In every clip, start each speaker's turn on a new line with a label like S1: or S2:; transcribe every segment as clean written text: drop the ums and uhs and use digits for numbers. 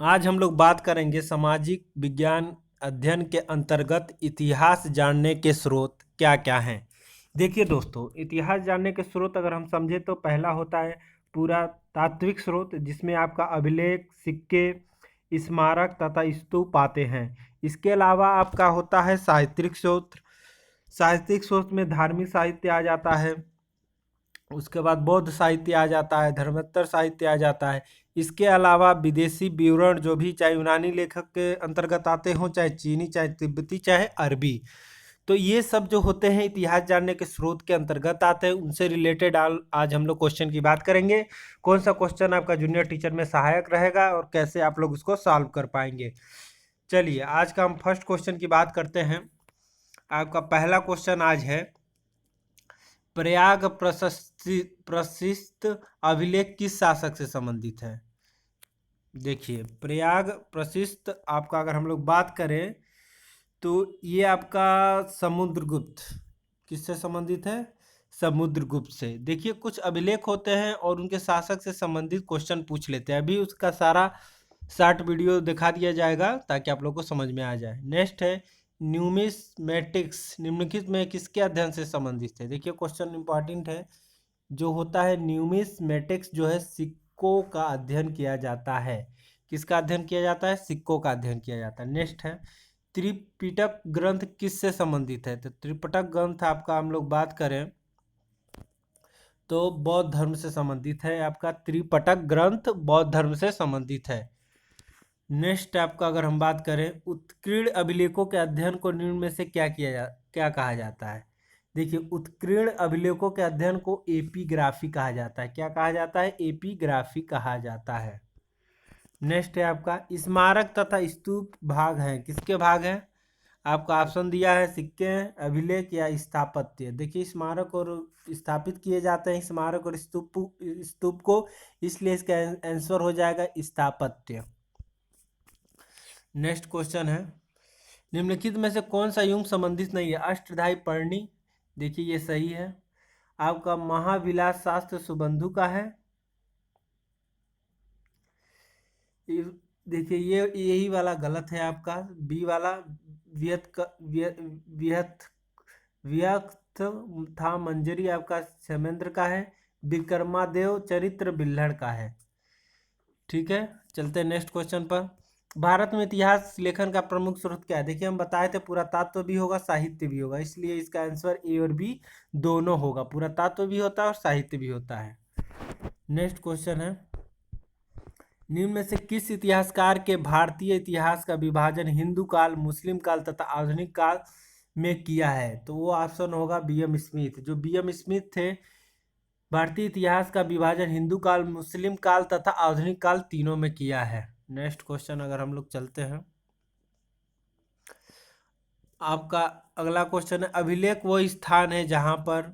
S1: आज हम लोग बात करेंगे सामाजिक विज्ञान अध्ययन के अंतर्गत इतिहास जानने के स्रोत क्या क्या हैं। देखिए दोस्तों, इतिहास जानने के स्रोत अगर हम समझे तो पहला होता है पुरातात्विक स्रोत, जिसमें आपका अभिलेख, सिक्के, स्मारक तथा स्तूप आते हैं। इसके अलावा आपका होता है साहित्यिक स्रोत। साहित्यिक स्रोत में धार्मिक साहित्य आ जाता है, उसके बाद बौद्ध साहित्य आ जाता है, धर्मोत्तर साहित्य आ जाता है। इसके अलावा विदेशी विवरण जो भी, चाहे यूनानी लेखक के अंतर्गत आते हों, चाहे चीनी, चाहे तिब्बती, चाहे अरबी, तो ये सब जो होते हैं इतिहास जानने के स्रोत के अंतर्गत आते हैं। उनसे रिलेटेड आज हम लोग क्वेश्चन की बात करेंगे। कौन सा क्वेश्चन आपका जूनियर टीचर में सहायक रहेगा और कैसे आप लोग उसको सॉल्व कर पाएंगे। चलिए आज का हम फर्स्ट क्वेश्चन की बात करते हैं। आपका पहला क्वेश्चन आज है, प्रयाग प्रशिस्त अभिलेख किस शासक से संबंधित है। देखिए, प्रयाग प्रशिस्त आपका अगर हम लोग बात करें तो ये आपका समुद्रगुप्त किससे संबंधित है, समुद्रगुप्त से। देखिए, कुछ अभिलेख होते हैं और उनके शासक से संबंधित क्वेश्चन पूछ लेते हैं। अभी उसका सारा शॉर्ट वीडियो दिखा दिया जाएगा ताकि आप लोग को समझ में आ जाए। नेक्स्ट है, न्यूमिस्मेटिक्स निम्नलिखित में किसके अध्ययन से संबंधित है। देखिए, क्वेश्चन इंपॉर्टेंट है। जो होता है न्यूमिस्मेटिक्स, जो है सिक्कों का अध्ययन किया जाता है। किसका अध्ययन किया जाता है, सिक्कों का अध्ययन किया जाता है। नेक्स्ट है, त्रिपिटक ग्रंथ किससे संबंधित है। तो त्रिपिटक ग्रंथ आपका हम लोग बात करें तो बौद्ध धर्म से संबंधित है। आपका त्रिपिटक ग्रंथ बौद्ध धर्म से संबंधित है। नेक्स्ट आपका अगर हम बात करें, उत्कीर्ण अभिलेखों के अध्ययन को निम्न में से क्या कहा जाता है। देखिए, उत्कीर्ण अभिलेखों के अध्ययन को एपीग्राफी कहा जाता है। क्या कहा जाता है, एपीग्राफी कहा जाता है। नेक्स्ट है आपका स्मारक तथा स्तूप भाग हैं, किसके भाग हैं। आपका ऑप्शन दिया है, सिक्के, अभिलेख या स्थापत्य। देखिए, स्मारक और स्थापित किए जाते हैं, स्मारक और स्तूप को, इसलिए इसका आंसर हो जाएगा स्थापत्य। नेक्स्ट क्वेश्चन है, निम्नलिखित में से कौन सा युग संबंधित नहीं है। अष्टधाई पर्णी, देखिए ये सही है। आपका महाविलास शास्त्र सुबंधु का है। देखिए, ये यही वाला गलत है आपका, बी वाला व्यथ व्यक्त था मंजरी आपका क्षेमेंद्र का है। विक्रमादेव चरित्र बिल्हड़ का है। ठीक है, चलते हैं नेक्स्ट क्वेश्चन पर। भारत में इतिहास लेखन का प्रमुख स्रोत क्या है। देखिए, हम बताए थे पुरातत्व भी होगा, साहित्य भी होगा, इसलिए इसका आंसर ए और बी दोनों होगा। पुरातत्व भी होता है और साहित्य भी होता है। नेक्स्ट क्वेश्चन है, निम्न में से किस इतिहासकार के भारतीय इतिहास का विभाजन हिंदू काल, मुस्लिम काल तथा आधुनिक काल में किया है। तो वो ऑप्शन होगा बीएम स्मिथ। जो बीएम स्मिथ थे, भारतीय इतिहास का विभाजन हिंदू काल, मुस्लिम काल तथा आधुनिक काल तीनों में किया है। नेक्स्ट क्वेश्चन अगर हम लोग चलते हैं, आपका अगला क्वेश्चन है, अभिलेख वो स्थान है जहां पर,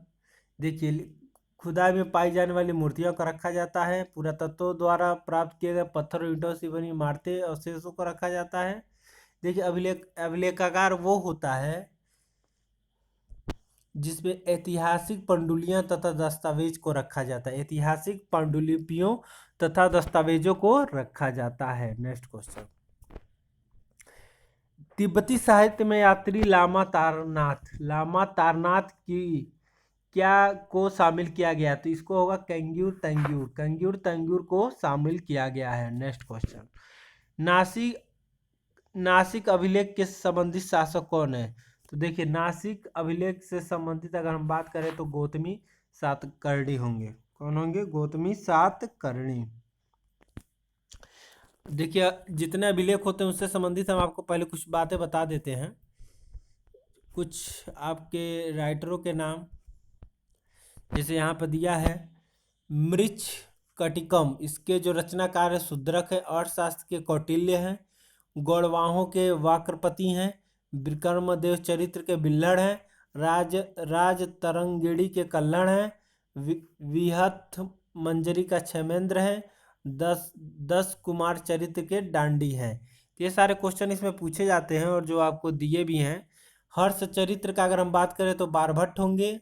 S1: देखिए, खुदाई में पाई जाने वाली मूर्तियों को रखा जाता है। पुरातत्व द्वारा प्राप्त किए गए पत्थर और ईंटों से बनी इमारतें अवशेषों को रखा जाता है। देखिए, अभिलेखागार वो होता है जिसमें ऐतिहासिक पांडुलिपियां तथा दस्तावेज को रखा जाता है। ऐतिहासिक पांडुलिपियों तथा दस्तावेजों को रखा जाता है। नेक्स्ट क्वेश्चन, तिब्बती साहित्य में यात्री लामा तारनाथ की क्या को शामिल किया गया। तो इसको होगा कंग्यूर तंगूर को शामिल किया गया है। नेक्स्ट क्वेश्चन, नासिक नासिक अभिलेख के संबंधित शासक कौन है। तो देखिए, नासिक अभिलेख से संबंधित अगर हम बात करें तो गौतमी सातकर्णी होंगे। कौन होंगे, गौतमी सातकर्णी। देखिए, जितने अभिलेख होते हैं उससे संबंधित हम आपको पहले कुछ बातें बता देते हैं। कुछ आपके राइटरों के नाम, जैसे यहाँ पर दिया है, मृच्छ कटिकम, इसके जो रचनाकार है शुद्रक है। अर्थशास्त्र के कौटिल्य हैं। गौड़वाहों के वाक्रपति हैं। विक्रमदेव चरित्र के बिल्हड़ हैं। राज तरंगिणी के कल्हड़ हैं। विहथ मंजरी का क्षेमेंद्र है। दस कुमार चरित्र के डांडी हैं। ये सारे क्वेश्चन इसमें पूछे जाते हैं और जो आपको दिए भी हैं। हर्ष चरित्र का अगर हम बात करें तो बारभट्ट होंगे।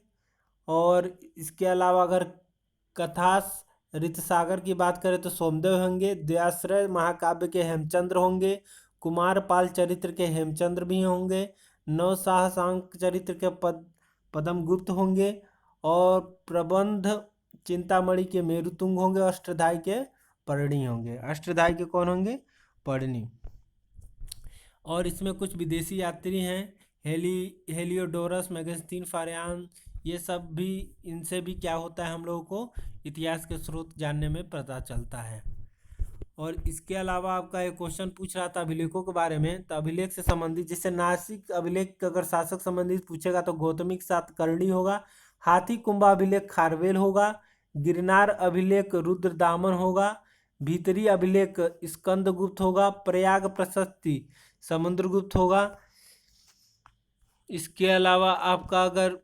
S1: और इसके अलावा अगर कथास ऋतसागर की बात करें तो सोमदेव होंगे। दयाश्रय महाकाव्य के हेमचंद्र होंगे। कुमारपाल चरित्र के हेमचंद्र भी होंगे। नवसाहसांक चरित्र के पद्मगुप्त होंगे। और प्रबंध चिंतामणि के मेरुतुंग होंगे। अष्टधाई के पर्णी होंगे। अष्टधाई के कौन होंगे? पर्णी। और इसमें कुछ विदेशी यात्री हैं, हेलियोडोरस, मैगस्टीन, फारियान, ये सब भी, इनसे भी क्या होता है, हम लोगों को इतिहास के स्रोत जानने में पता चलता है। और इसके अलावा आपका एक क्वेश्चन पूछ रहा था अभिलेखों के बारे में, तो अभिलेख से संबंधित जैसे नासिक अभिलेख अगर शासक संबंधित पूछेगा तो गौतमिक सातकर्णी होगा। हाथी कुंभा अभिलेख खारवेल होगा। गिरनार अभिलेख रुद्रदामन होगा। भीतरी अभिलेख स्कंदगुप्त होगा। प्रयाग प्रशस्ति समुद्रगुप्त होगा। इसके अलावा आपका अगर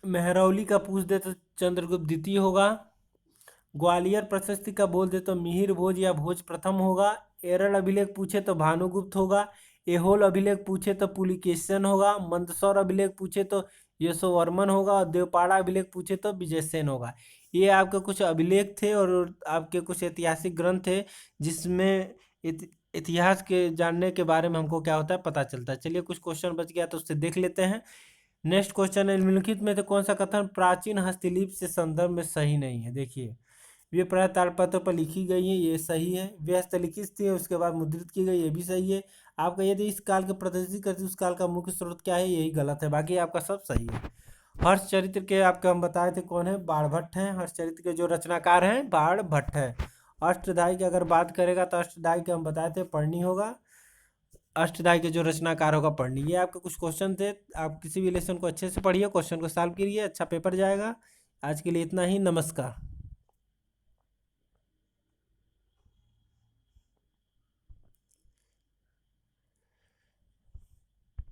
S1: मेहरौली का पूछ दे तो चंद्रगुप्त द्वितीय होगा। ग्वालियर प्रशस्ति का बोल दे तो मिहिर भोज या भोज प्रथम होगा। एरल अभिलेख पूछे तो भानुगुप्त होगा। एहोल अभिलेख पूछे तो पुलिकेशन होगा। मंदसौर अभिलेख पूछे तो यशोवर्मन होगा। और देवपाड़ा अभिलेख पूछे तो विजयसेन होगा। ये आपके कुछ अभिलेख थे और आपके कुछ ऐतिहासिक ग्रंथ थे जिसमें इतिहास के जानने के बारे में हमको क्या होता है, पता चलता है। चलिए कुछ क्वेश्चन बच गया तो उससे देख लेते हैं। नेक्स्ट क्वेश्चन है, निम्नलिखित में से कौन सा कथन प्राचीन हस्तलिपि से संदर्भ में सही नहीं है? देखिए, वे प्राय ताड़पत्र पर लिखी गई हैं, ये सही है। वे हस्तलिखित थी उसके बाद मुद्रित की गई, ये भी सही है। आपका यदि इस काल के प्रदर्शित करती उस काल का मुख्य स्रोत क्या है, यही गलत है। बाकी आपका सब सही है। हर्ष चरित्र के आपके हम बताए थे कौन है, बाणभट्ट हैं। हर्ष चरित्र के जो रचनाकार हैं बाणभट्ट है। अष्टधाई की अगर बात करेगा तो अष्टधाई के हम बताए थे पर्णी होगा। अष्टधाई के जो रचनाकार होगा पर्णी। ये आपके कुछ क्वेश्चन थे, आप किसी भी लेसन को अच्छे से पढ़िए, क्वेश्चन को सॉल्व करिए, अच्छा पेपर जाएगा। आज के लिए इतना ही, नमस्कार।